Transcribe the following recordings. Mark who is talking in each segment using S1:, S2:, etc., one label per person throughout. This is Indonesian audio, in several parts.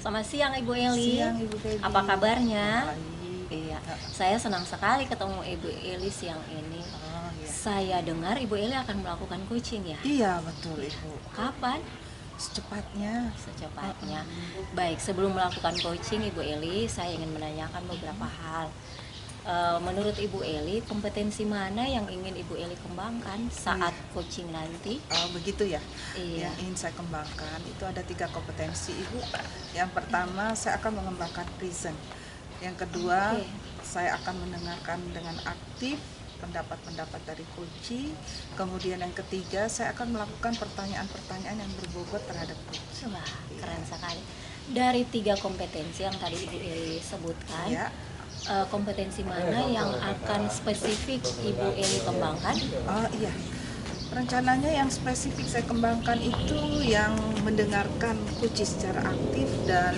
S1: Selamat siang Ibu Eli.
S2: Siang Ibu Feby.
S1: Apa kabarnya?
S2: Baik.
S1: Iya, saya senang sekali ketemu Ibu Eli siang ini.
S2: Oh iya.
S1: Saya dengar Ibu Eli akan melakukan coaching ya?
S2: Iya betul Ibu.
S1: Kapan?
S2: Secepatnya.
S1: Secepatnya. Baik, sebelum melakukan coaching Ibu Eli, saya ingin menanyakan beberapa hal. Menurut Ibu Eli, kompetensi mana yang ingin Ibu Eli kembangkan saat coaching nanti?
S2: Oh begitu ya.
S1: Iya.
S2: Yang ingin saya kembangkan itu ada 3 kompetensi Ibu. Yang pertama saya akan mengembangkan present. Yang kedua
S1: Oke.
S2: saya akan mendengarkan dengan aktif pendapat-pendapat dari coach. Kemudian yang ketiga saya akan melakukan pertanyaan-pertanyaan yang berbobot terhadap coach.
S1: Wah, keren sekali. Dari 3 kompetensi yang tadi Ibu Eli sebutkan,
S2: Ya.
S1: Kompetensi mana yang akan spesifik Ibu Eli kembangkan?
S2: Oh iya. Rencananya yang spesifik saya kembangkan itu yang mendengarkan coach secara aktif dan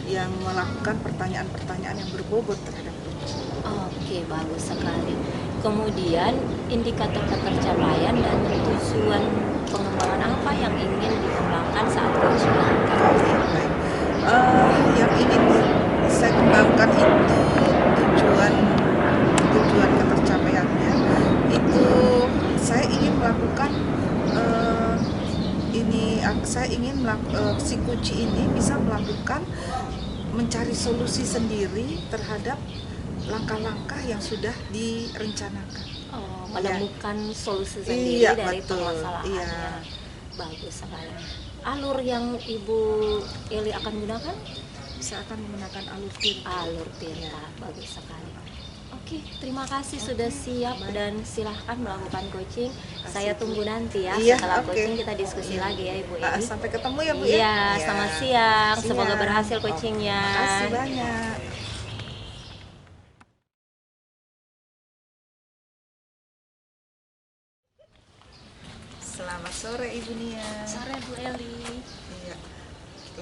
S2: yang melakukan pertanyaan-pertanyaan yang berbobot terhadap coach.
S1: Oke, bagus sekali. Kemudian indikator ketercapaian dan tujuan pengembangan apa yang ingin dikembangkan saat coaching?
S2: Oke, baik. Yang ingin saya kembangkan itu tujuan ketercapaiannya itu saya ingin melakukan si coach ini bisa melakukan mencari solusi sendiri terhadap langkah-langkah yang sudah direncanakan.
S1: Menemukan solusi sendiri
S2: Iya,
S1: dari
S2: betul.
S1: permasalahannya.
S2: Iya.
S1: Bagus sekali. Alur yang Ibu Eli akan gunakan?
S2: Saya akan menggunakan alur tirta.
S1: Alur tirta, bagus sekali. Oke, terima kasih sudah siap dan silahkan melakukan coaching. Saya tunggu nanti ya,
S2: Iya,
S1: setelah
S2: oke.
S1: coaching kita diskusi lagi ya Ibu Eli.
S2: Sampai ketemu ya Bu ya.
S1: Iya, selamat siang. Semoga
S2: Siang.
S1: berhasil coachingnya.
S2: Terima kasih banyak. Selamat sore Ibu Nia.
S1: Sore Bu Eli.
S2: Iya,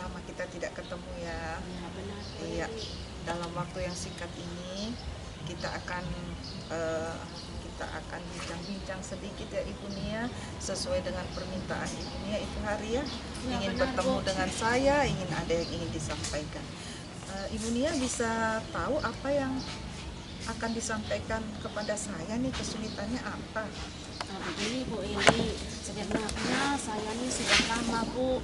S2: lama kita tidak ketemu ya.
S1: Ya benar.
S2: Iya, dalam waktu yang singkat ini kita akan bincang-bincang sedikit ya Ibu Nia, sesuai dengan permintaan Ibu Nia itu hari ya. Ingin
S1: benar,
S2: bertemu
S1: Bu.
S2: dengan saya, ingin ada yang ingin disampaikan. Ibu Nia bisa tahu apa yang akan disampaikan kepada saya nih, kesulitannya apa?
S3: Nah, begini Bu Eli, sebenarnya saya nih sudah lama Bu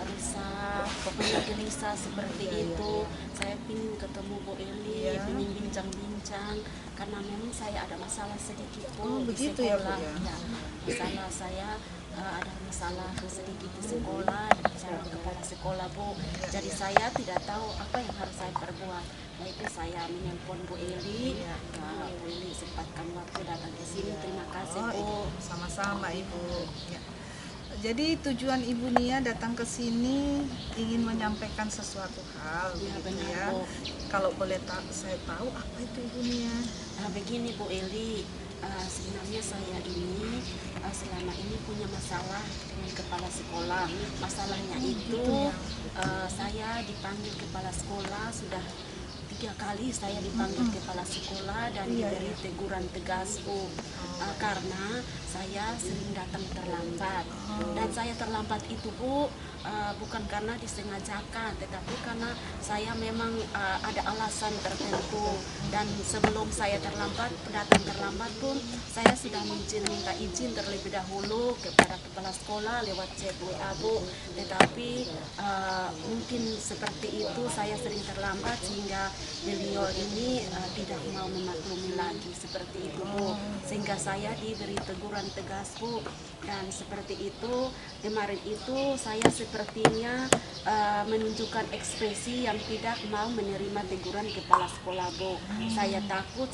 S3: risah, pokoknya gelisah seperti itu. Saya ingin ketemu Bu Eli, ingin bincang-bincang karena memang saya ada masalah sedikit
S2: Oh,
S3: Bu di
S2: begitu ya, Bu,
S3: sekolah.
S2: ya.
S3: Masalah saya ada masalah sedikit di sekolah, bicara kepala sekolah Bu. Jadi saya tidak tahu apa yang harus saya perbuat. Nah itu saya menelpon Bu Eli. Nah, Bu Eli sempatkan waktu datang ke sini. Terima kasih Bu.
S2: Sama-sama Ibu. Ya. Jadi tujuan Ibu Nia datang ke sini ingin menyampaikan sesuatu hal,
S3: Ya,
S2: begitu
S3: benar,
S2: ya.
S3: Bu.
S2: Kalau boleh saya tahu apa itu Ibu Nia?
S3: Nah begini Bu Eli, sebenarnya saya ini selama ini punya masalah dengan kepala sekolah. Masalahnya itu saya dipanggil kepala sekolah sudah 3 kali saya dipanggil kepala sekolah dan diberi teguran tegas Bu. Karena saya sering datang terlambat dan saya terlambat itu Bu bukan karena disengajakan, tetapi karena saya memang ada alasan tertentu. Dan sebelum saya datang terlambat pun saya sudah minta izin terlebih dahulu kepada kepala sekolah lewat chat WA Bu. Tetapi mungkin seperti itu saya sering terlambat sehingga beliau ini tidak mau memaklumi lagi seperti itu Bu, sehingga saya diberi teguran tegas Bu. Dan seperti itu kemarin itu saya sepertinya menunjukkan ekspresi yang tidak mau menerima teguran kepala sekolah Bu. Saya takut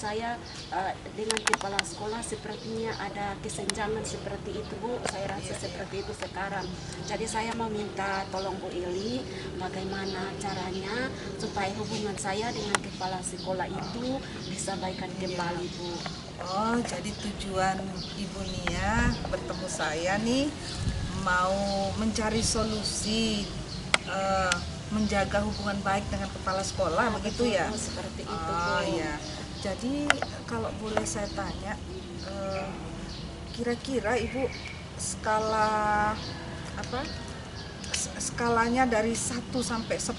S3: dengan kepala sekolah sepertinya ada kesenjangan seperti itu Bu. Saya rasa seperti itu sekarang. Jadi saya mau minta tolong Bu Eli, bagaimana caranya supaya hubungan saya dengan kepala sekolah itu bisa baikkan kembali Bu.
S2: Oh, jadi tujuan Ibu Nia bertemu saya nih mau mencari solusi menjaga hubungan baik dengan kepala sekolah, begitu ya?
S3: Seperti itu
S2: Oh
S3: Bu.
S2: ya. Jadi kalau boleh saya tanya, kira-kira Ibu skala skalanya dari 1 sampai 10,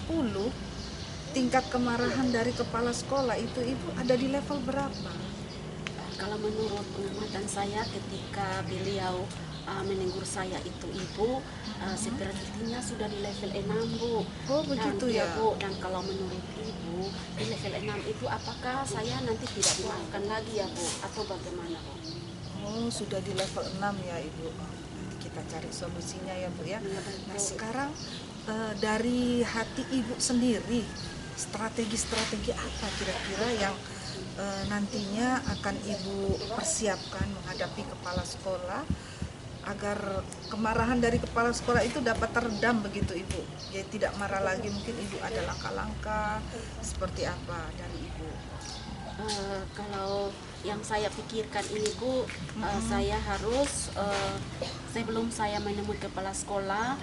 S2: tingkat kemarahan dari kepala sekolah itu ibu ada di level berapa?
S3: Kalau menurut pengamatan saya ketika beliau menegur saya itu ibu, sepertinya sudah di level 6 bu.
S2: Oh begitu
S3: Dan,
S2: ya.
S3: Bu, dan kalau menurut ibu di level 6 itu apakah saya nanti tidak dimaafkan lagi ya bu atau bagaimana bu?
S2: Oh sudah di level 6 ya ibu. Nanti kita cari solusinya ya bu ya.
S3: Iya,
S2: Nah
S3: betul.
S2: sekarang dari hati ibu sendiri, strategi-strategi apa kira-kira yang nantinya akan ibu persiapkan menghadapi kepala sekolah agar kemarahan dari kepala sekolah itu dapat teredam begitu ibu, jadi tidak marah lagi. Mungkin ibu ada langkah-langkah seperti apa dari ibu?
S3: Kalau yang saya pikirkan ini Bu, saya harus sebelum saya menemui kepala sekolah,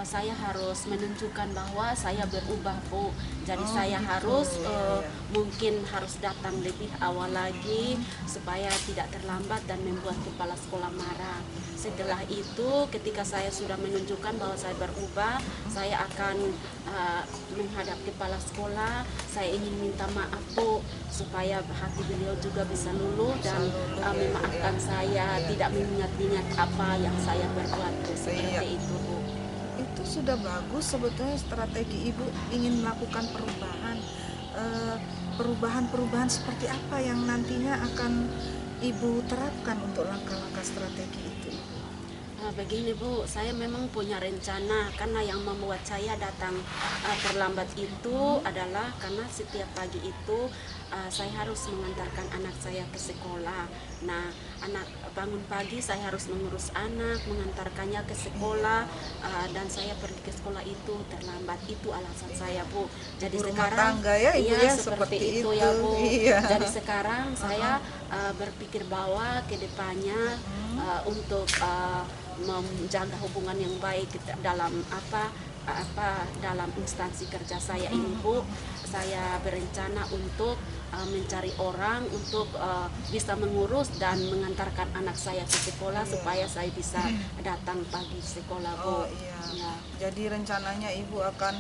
S3: saya harus menunjukkan bahwa saya berubah Bu. Jadi
S2: Oh,
S3: saya
S2: begitu.
S3: harus
S2: Iya, iya.
S3: mungkin harus datang lebih awal lagi supaya tidak terlambat dan membuat kepala sekolah marah. Setelah itu ketika saya sudah menunjukkan bahwa saya berubah, saya akan menghadap kepala sekolah. Saya ingin minta maaf Bu supaya hati beliau juga bisa luluh dan memaafkan saya,
S2: Iya,
S3: tidak
S2: iya.
S3: mengingat-ingat apa yang saya perbuat Bu. Seperti
S2: Iya.
S3: itu Bu.
S2: Itu sudah bagus sebetulnya strategi ibu ingin melakukan perubahan. Perubahan-perubahan seperti apa yang nantinya akan ibu terapkan untuk langkah-langkah strategi itu ibu?
S3: Begini Bu, saya memang punya rencana karena yang membuat saya datang terlambat itu adalah karena setiap pagi itu saya harus mengantarkan anak saya ke sekolah. Nah, anak bangun pagi saya harus mengurus anak, mengantarkannya ke sekolah dan saya pergi ke sekolah itu terlambat. Itu alasan saya Bu. Jadi
S2: Ibu rumah
S3: sekarang
S2: tangga ya ibu
S3: iya,
S2: ya,
S3: seperti
S2: seperti
S3: itu
S2: itu.
S3: ya Bu.
S2: Iya.
S3: Jadi sekarang saya berpikir bahwa ke depannya untuk menjaga hubungan yang baik dalam dalam instansi kerja saya ini Bu, saya berencana untuk mencari orang untuk bisa mengurus dan mengantarkan anak saya ke sekolah supaya saya bisa datang pagi sekolah
S2: Oh
S3: Bu.
S2: iya.
S3: Ya.
S2: Jadi rencananya ibu akan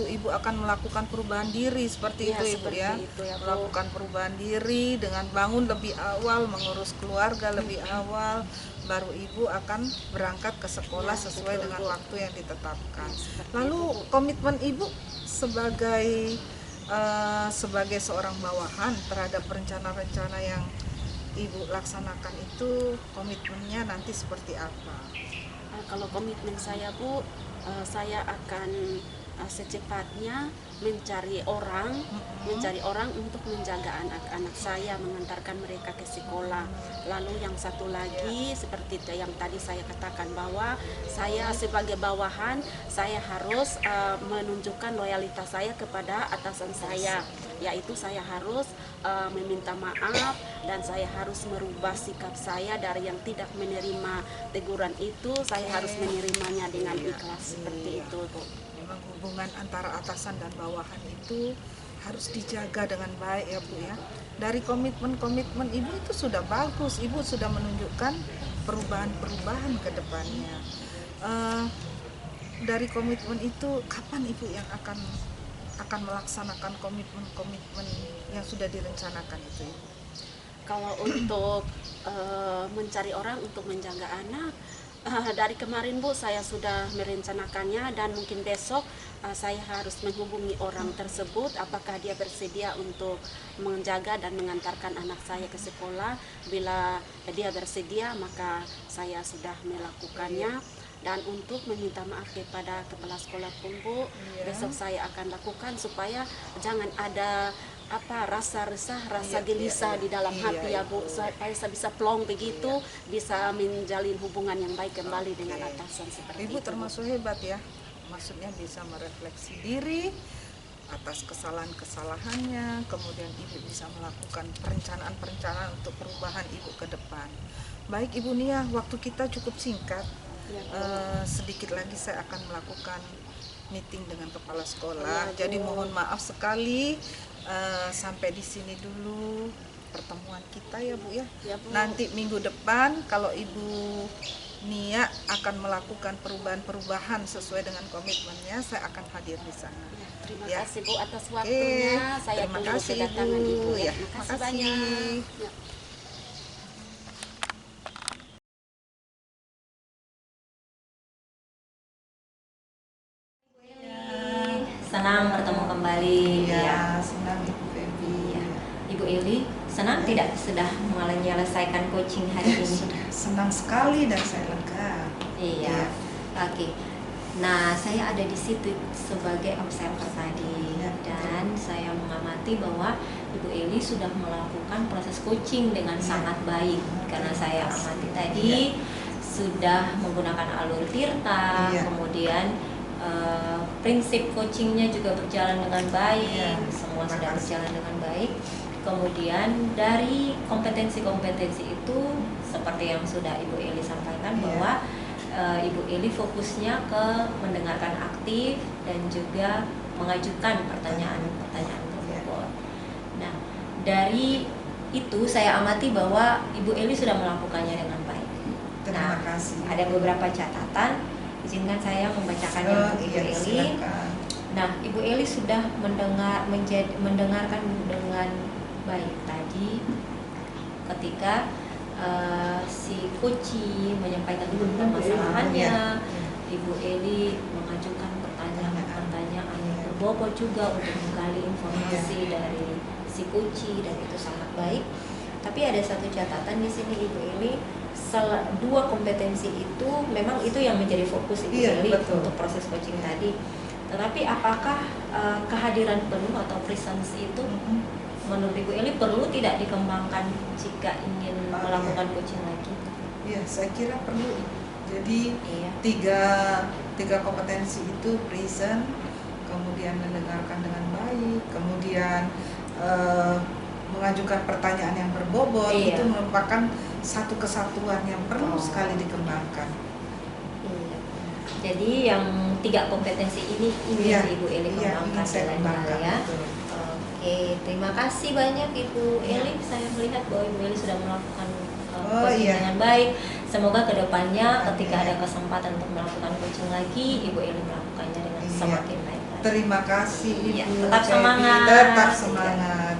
S2: ibu akan melakukan perubahan diri seperti
S3: Iya,
S2: itu ibu
S3: seperti
S2: ya.
S3: itu ya, Bu.
S2: Melakukan perubahan diri dengan bangun lebih awal, mengurus keluarga lebih awal, baru ibu akan berangkat ke sekolah
S3: Ya,
S2: sesuai
S3: betul,
S2: dengan
S3: Bu.
S2: waktu yang ditetapkan.
S3: Ya, seperti
S2: Lalu
S3: itu, Bu.
S2: komitmen ibu sebagai seorang bawahan terhadap rencana-rencana yang ibu laksanakan itu, komitmennya nanti seperti apa?
S3: Kalau komitmen saya Bu, saya akan secepatnya mencari orang untuk menjaga anak-anak saya, mengantarkan mereka ke sekolah. Lalu yang satu lagi seperti yang tadi saya katakan bahwa saya sebagai bawahan saya harus menunjukkan loyalitas saya kepada atasan saya, yaitu saya harus meminta maaf dan saya harus merubah sikap saya dari yang tidak menerima teguran itu, saya harus menerimanya dengan ikhlas seperti itu Bu.
S2: Memang hubungan antara atasan dan bawahan itu harus dijaga dengan baik ya Bu ya. Dari komitmen-komitmen ibu itu sudah bagus, ibu sudah menunjukkan perubahan-perubahan ke depannya. Dari komitmen itu kapan ibu yang akan melaksanakan komitmen-komitmen yang sudah direncanakan itu ibu?
S3: Kalau untuk mencari orang untuk menjaga anak, dari kemarin Bu saya sudah merencanakannya dan mungkin besok saya harus menghubungi orang tersebut apakah dia bersedia untuk menjaga dan mengantarkan anak saya ke sekolah. Bila dia bersedia maka saya sudah melakukannya. Dan untuk meminta maaf kepada kepala sekolah pun Bu, besok saya akan lakukan supaya jangan ada rasa resah, rasa gelisah di dalam hati ya Bu, supaya saya bisa plong begitu, bisa menjalin hubungan yang baik kembali dengan atasan seperti
S2: Ibu
S3: itu.
S2: termasuk hebat ya, maksudnya bisa merefleksi diri atas kesalahan-kesalahannya, kemudian ibu bisa melakukan perencanaan-perencanaan untuk perubahan ibu ke depan. Baik Ibu Nia, waktu kita cukup singkat.
S3: Ya, Bu.
S2: Sedikit lagi saya akan melakukan meeting dengan kepala sekolah.
S3: Ya, Bu.
S2: Jadi mohon maaf sekali, sampai di sini dulu pertemuan kita ya Bu ya.
S3: Ya, Bu.
S2: Nanti minggu depan kalau Ibu Nia akan melakukan perubahan-perubahan sesuai dengan komitmennya, saya akan hadir di sana.
S3: Ya, terima
S2: Ya.
S3: kasih Bu atas
S2: Oke,
S3: waktunya. Saya
S2: terima
S3: tunggu
S2: kasih,
S3: kedatangan
S2: Ibu.
S3: Ibu ya.
S2: Ya,
S3: Terima kasih
S2: makasih.
S3: banyak. Ya.
S1: Senang bertemu kembali.
S2: Ya, senang Ibu Febi.
S1: Iya. Ibu Eli, senang tidak sudah menyelesaikan coaching hari ini?
S2: Sudah senang sekali dan saya lega.
S1: Iya. Oke. Nah, saya ada di situ sebagai observer tadi
S2: Ya.
S1: dan saya mengamati bahwa Ibu Eli sudah melakukan proses coaching dengan
S2: Ya.
S1: sangat baik karena saya amati tadi sudah menggunakan alur tirta,
S2: Ya.
S1: kemudian prinsip coachingnya juga berjalan dengan baik,
S2: Ya.
S1: semua
S2: Terima
S1: sudah
S2: kasih.
S1: berjalan dengan baik. Kemudian dari kompetensi-kompetensi itu seperti yang sudah Ibu Eli sampaikan
S2: Iya.
S1: bahwa Ibu Eli fokusnya ke mendengarkan aktif dan juga mengajukan pertanyaan-pertanyaan berbobot. Nah, dari itu saya amati bahwa Ibu Eli sudah melakukannya dengan baik.
S2: Terima
S1: Nah,
S2: kasih.
S1: ada beberapa catatan, izinkan saya membacakannya untuk Ibu
S2: Iya,
S1: Eli.
S2: silakan.
S1: Nah, Ibu Eli sudah mendengarkan dengan baik tadi ketika si Koci menyampaikan dulu permasalahannya.
S2: Iya.
S1: Ibu Eli mengajukan pertanyaan yang berbobot juga untuk menggali informasi dari si Koci dan itu sangat baik. Tapi ada satu catatan di sini Ibu Eli, dua kompetensi itu memang itu yang menjadi fokus Ibu
S2: Iya,
S1: Eli
S2: betul.
S1: untuk proses coaching tadi. Tetapi apakah kehadiran penuh atau presence itu menurut Ibu Eli perlu tidak dikembangkan jika ingin melakukan coaching lagi?
S2: Iya, saya kira perlu. Jadi
S1: Iya.
S2: tiga kompetensi itu present, kemudian mendengarkan dengan baik, kemudian mengajukan pertanyaan yang berbobot,
S1: Iya.
S2: itu merupakan satu kesatuan yang perlu
S1: Oh.
S2: sekali dikembangkan.
S1: Iya. Jadi yang tiga kompetensi ini ingin
S2: Iya,
S1: Ibu Eli
S2: iya,
S1: kembangkan
S2: ingin saya
S1: dengan
S2: kembangkan,
S1: ya.
S2: betul.
S1: Oke, terima kasih banyak Ibu
S2: Iya.
S1: Eli. Saya melihat bahwa Ibu Eli sudah melakukan
S2: Oh,
S1: coaching
S2: iya.
S1: dengan baik. Semoga kedepannya ketika
S2: Amin.
S1: ada kesempatan untuk melakukan coaching lagi, Ibu Eli melakukannya dengan
S2: Iya.
S1: semakin baik lagi.
S2: Terima kasih
S1: Iya,
S2: Ibu
S1: tetap
S2: Febi.
S1: semangat.
S2: Tetap
S1: Iya.
S2: semangat.